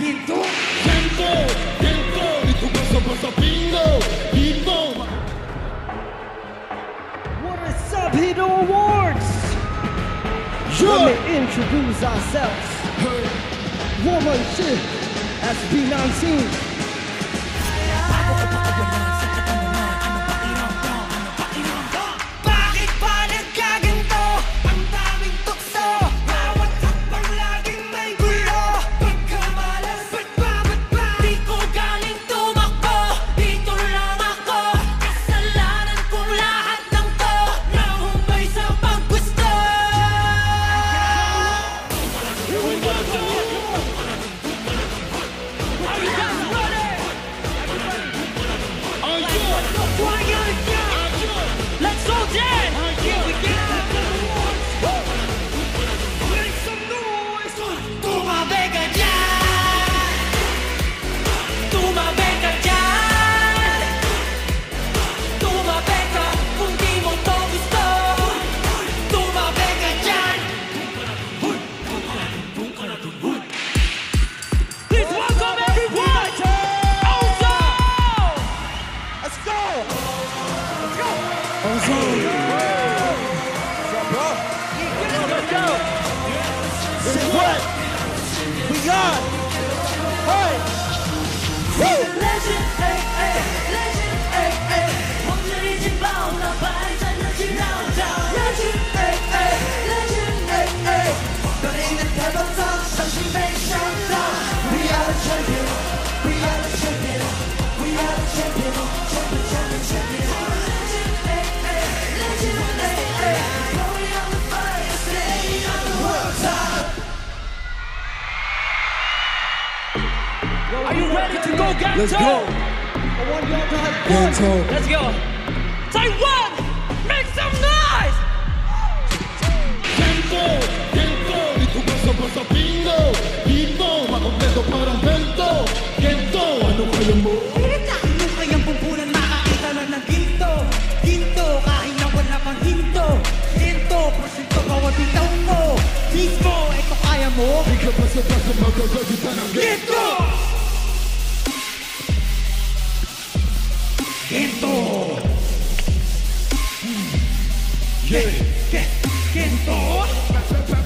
Ginto, dito basta bingo, bingo. what is up, Hito Awards? Let me introduce ourselves. Woman shit, SB19. Are you ready to go, Ginto? Let's go. I want y'all to have fun. Ginto. Let's go. Taiwan, make some noise! Ginto, dito basta bingo, bingo. Makompleto parang bento. Ginto, ano kaya mo? Ano kayang pumpunan makakita lang ng ginto? Ginto, kahit na wala pang hinto. Ginto, porsyento bawat bitaw mo. Mismo, ito kaya mo? Di ka basta magagagita ng Ginto! Ginto! Yeah. Ginto!